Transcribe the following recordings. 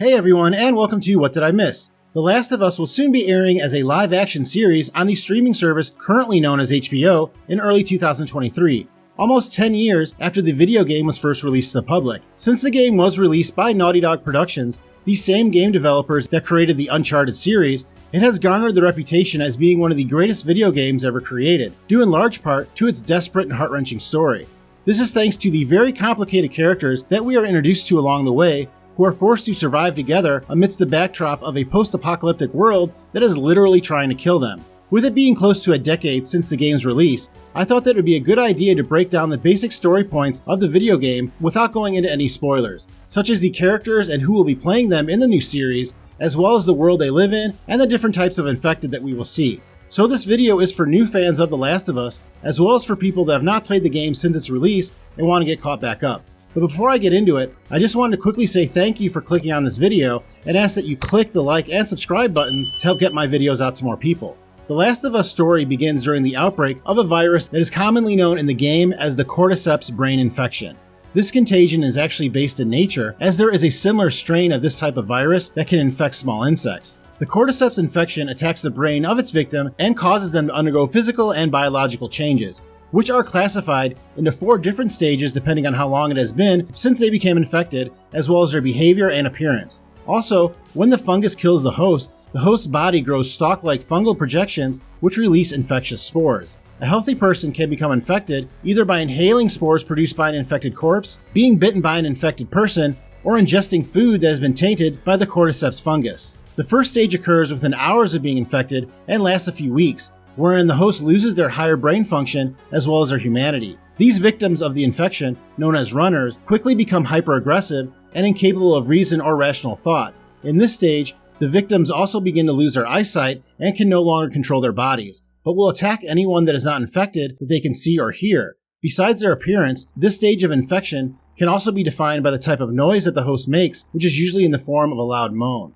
Hey everyone, and welcome to What Did I Miss? The Last of Us will soon be airing as a live-action series on the streaming service currently known as HBO in early 2023, almost 10 years after the video game was first released to the public. Since the game was released by Naughty Dog Productions, the same game developers that created the Uncharted series, it has garnered the reputation as being one of the greatest video games ever created, due in large part to its desperate and heart-wrenching story. This is thanks to the very complicated characters that we are introduced to along the way, who are forced to survive together amidst the backdrop of a post-apocalyptic world that is literally trying to kill them. With it being close to a decade since the game's release, I thought that it would be a good idea to break down the basic story points of the video game without going into any spoilers, such as the characters and who will be playing them in the new series, as well as the world they live in and the different types of infected that we will see. So this video is for new fans of The Last of Us, as well as for people that have not played the game since its release and want to get caught back up. But before I get into it, I just wanted to quickly say thank you for clicking on this video and ask that you click the like and subscribe buttons to help get my videos out to more people. The Last of Us story begins during the outbreak of a virus that is commonly known in the game as the cordyceps brain infection. This contagion is actually based in nature, as there is a similar strain of this type of virus that can infect small insects. The cordyceps infection attacks the brain of its victim and causes them to undergo physical and biological changes, which are classified into 4 different stages depending on how long it has been since they became infected, as well as their behavior and appearance. Also, when the fungus kills the host's body grows stalk-like fungal projections which release infectious spores. A healthy person can become infected either by inhaling spores produced by an infected corpse, being bitten by an infected person, or ingesting food that has been tainted by the cordyceps fungus. The first stage occurs within hours of being infected and lasts a few weeks, wherein the host loses their higher brain function as well as their humanity. These victims of the infection, known as runners, quickly become hyper-aggressive and incapable of reason or rational thought. In this stage, the victims also begin to lose their eyesight and can no longer control their bodies, but will attack anyone that is not infected that they can see or hear. Besides their appearance, this stage of infection can also be defined by the type of noise that the host makes, which is usually in the form of a loud moan.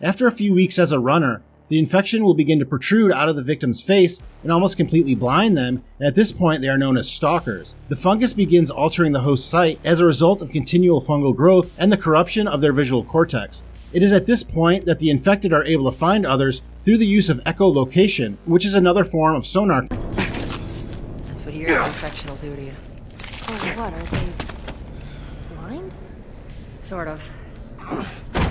After a few weeks as a runner, the infection will begin to protrude out of the victim's face and almost completely blind them, and at this point they are known as stalkers. The fungus begins altering the host's sight as a result of continual fungal growth and the corruption of their visual cortex. It is at this point that the infected are able to find others through the use of echolocation, which is another form of sonar. That's what your infection will do to you. So what, are they blind? Sort of.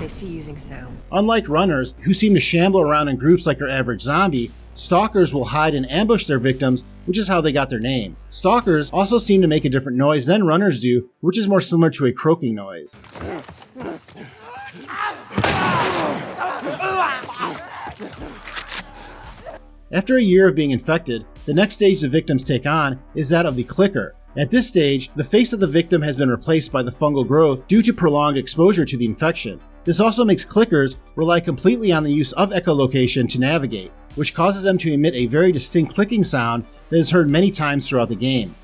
They see using sound. Unlike runners, who seem to shamble around in groups like your average zombie, stalkers will hide and ambush their victims, which is how they got their name. Stalkers also seem to make a different noise than runners do, which is more similar to a croaking noise. After a year of being infected, the next stage the victims take on is that of the clicker. At this stage, the face of the victim has been replaced by the fungal growth due to prolonged exposure to the infection. This also makes clickers rely completely on the use of echolocation to navigate, which causes them to emit a very distinct clicking sound that is heard many times throughout the game.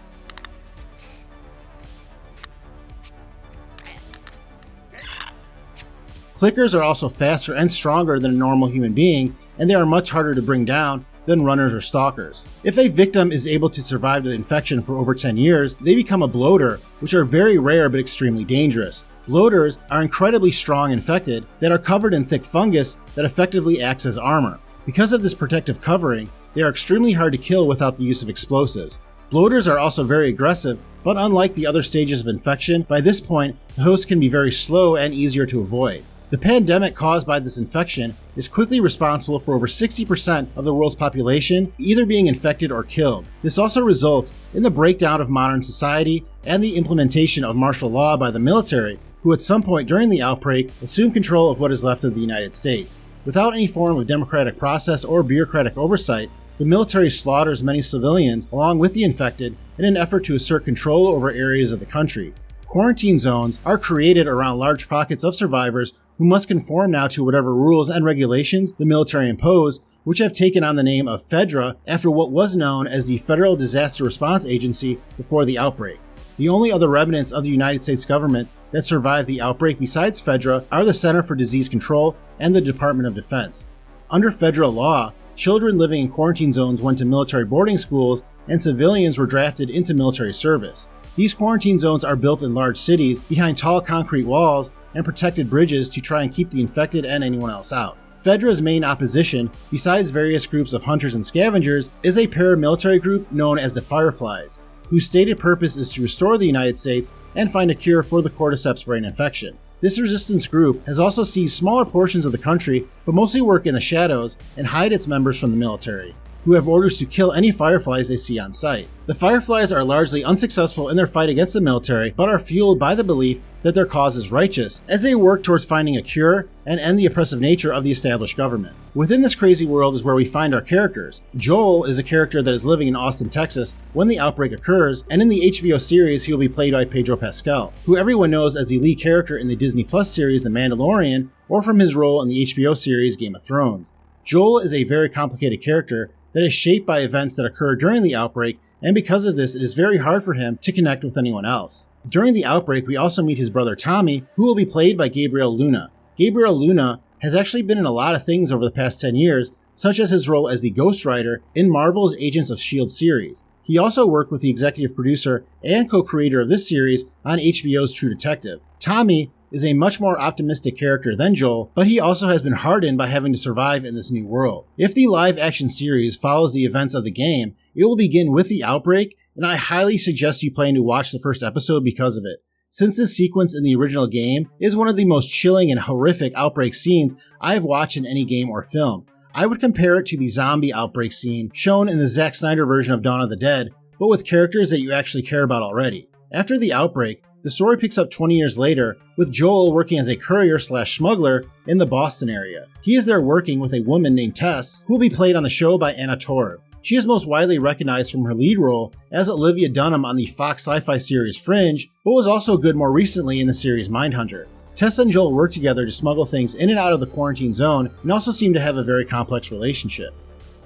Clickers are also faster and stronger than a normal human being, and they are much harder to bring down than runners or stalkers. If a victim is able to survive the infection for over 10 years, they become a bloater, which are very rare but extremely dangerous. Bloaters are incredibly strong infected that are covered in thick fungus that effectively acts as armor. Because of this protective covering, they are extremely hard to kill without the use of explosives. Bloaters are also very aggressive, but unlike the other stages of infection, by this point, the host can be very slow and easier to avoid. The pandemic caused by this infection is quickly responsible for over 60% of the world's population either being infected or killed. This also results in the breakdown of modern society and the implementation of martial law by the military, who at some point during the outbreak assumed control of what is left of the United States. Without any form of democratic process or bureaucratic oversight, the military slaughters many civilians along with the infected in an effort to assert control over areas of the country. Quarantine zones are created around large pockets of survivors who must conform now to whatever rules and regulations the military impose, which have taken on the name of FEDRA after what was known as the Federal Disaster Response Agency before the outbreak. The only other remnants of the United States government that survived the outbreak besides FEDRA are the Center for Disease Control and the Department of Defense. Under federal law, children living in quarantine zones went to military boarding schools and civilians were drafted into military service. These quarantine zones are built in large cities behind tall concrete walls and protected bridges to try and keep the infected and anyone else out. Fedra's main opposition, besides various groups of hunters and scavengers, is a paramilitary group known as the Fireflies, whose stated purpose is to restore the United States and find a cure for the cordyceps brain infection. This resistance group has also seized smaller portions of the country, but mostly work in the shadows and hide its members from the military, who have orders to kill any Fireflies they see on sight. The Fireflies are largely unsuccessful in their fight against the military, but are fueled by the belief that their cause is righteous, as they work towards finding a cure and end the oppressive nature of the established government. Within this crazy world is where we find our characters. Joel is a character that is living in Austin, Texas when the outbreak occurs, and in the HBO series he will be played by Pedro Pascal, who everyone knows as the lead character in the Disney Plus series The Mandalorian, or from his role in the HBO series Game of Thrones. Joel is a very complicated character that is shaped by events that occur during the outbreak, and because of this, it is very hard for him to connect with anyone else. During the outbreak, we also meet his brother Tommy, who will be played by Gabriel Luna. Gabriel Luna has actually been in a lot of things over the past 10 years, such as his role as the Ghost Rider in Marvel's Agents of S.H.I.E.L.D. series. He also worked with the executive producer and co-creator of this series on HBO's True Detective. Tommy is a much more optimistic character than Joel, but he also has been hardened by having to survive in this new world. If the live-action series follows the events of the game, it will begin with the outbreak, and I highly suggest you plan to watch the first episode because of it, since this sequence in the original game is one of the most chilling and horrific outbreak scenes I have watched in any game or film. I would compare it to the zombie outbreak scene shown in the Zack Snyder version of Dawn of the Dead, but with characters that you actually care about already. After the outbreak, the story picks up 20 years later, with Joel working as a courier/smuggler in the Boston area. He is there working with a woman named Tess, who will be played on the show by Anna Torv. She is most widely recognized from her lead role as Olivia Dunham on the Fox sci-fi series Fringe, but was also good more recently in the series Mindhunter. Tess and Joel work together to smuggle things in and out of the quarantine zone, and also seem to have a very complex relationship.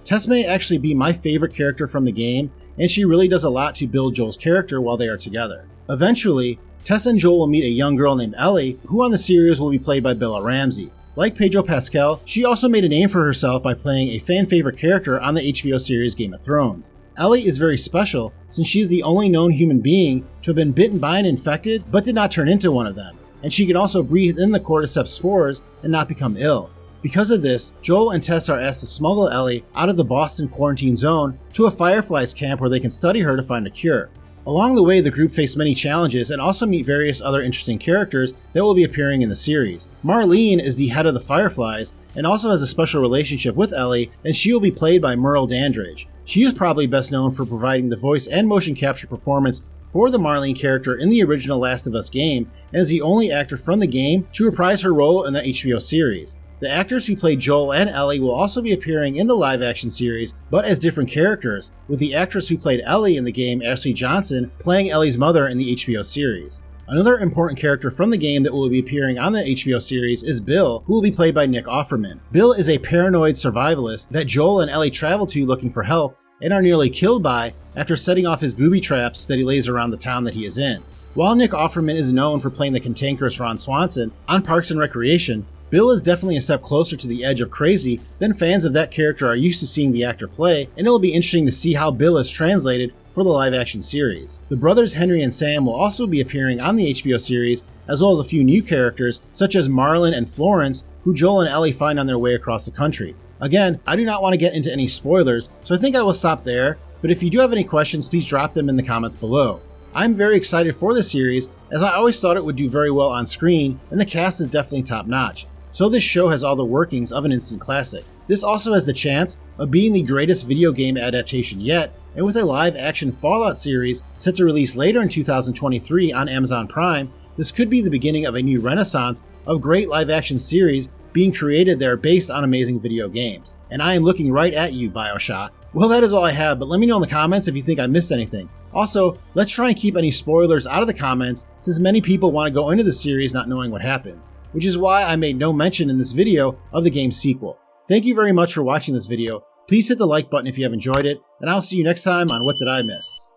Tess may actually be my favorite character from the game, and she really does a lot to build Joel's character while they are together. Eventually, Tess and Joel will meet a young girl named Ellie, who on the series will be played by Bella Ramsey. Like Pedro Pascal, she also made a name for herself by playing a fan-favorite character on the HBO series Game of Thrones. Ellie is very special since she is the only known human being to have been bitten by an infected but did not turn into one of them, and she can also breathe in the cordyceps spores and not become ill. Because of this, Joel and Tess are asked to smuggle Ellie out of the Boston quarantine zone to a Fireflies camp where they can study her to find a cure. Along the way, the group face many challenges and also meet various other interesting characters that will be appearing in the series. Marlene is the head of the Fireflies and also has a special relationship with Ellie, and she will be played by Merle Dandridge. She is probably best known for providing the voice and motion capture performance for the Marlene character in the original Last of Us game, and is the only actor from the game to reprise her role in the HBO series. The actors who played Joel and Ellie will also be appearing in the live-action series, but as different characters, with the actress who played Ellie in the game, Ashley Johnson, playing Ellie's mother in the HBO series. Another important character from the game that will be appearing on the HBO series is Bill, who will be played by Nick Offerman. Bill is a paranoid survivalist that Joel and Ellie travel to looking for help and are nearly killed by after setting off his booby traps that he lays around the town that he is in. While Nick Offerman is known for playing the cantankerous Ron Swanson on Parks and Recreation, Bill is definitely a step closer to the edge of crazy than fans of that character are used to seeing the actor play, and it will be interesting to see how Bill is translated for the live-action series. The brothers Henry and Sam will also be appearing on the HBO series, as well as a few new characters such as Marlon and Florence, who Joel and Ellie find on their way across the country. Again, I do not want to get into any spoilers, so I think I will stop there, but if you do have any questions, please drop them in the comments below. I'm very excited for this series, as I always thought it would do very well on screen, and the cast is definitely top-notch. So this show has all the workings of an instant classic. This also has the chance of being the greatest video game adaptation yet, and with a live-action Fallout series set to release later in 2023 on Amazon Prime, this could be the beginning of a new renaissance of great live-action series being created there based on amazing video games. And I am looking right at you, BioShock. Well, that is all I have, but let me know in the comments if you think I missed anything. Also, let's try and keep any spoilers out of the comments, since many people want to go into the series not knowing what happens, which is why I made no mention in this video of the game's sequel. Thank you very much for watching this video. Please hit the like button if you have enjoyed it, and I'll see you next time on What Did I Miss?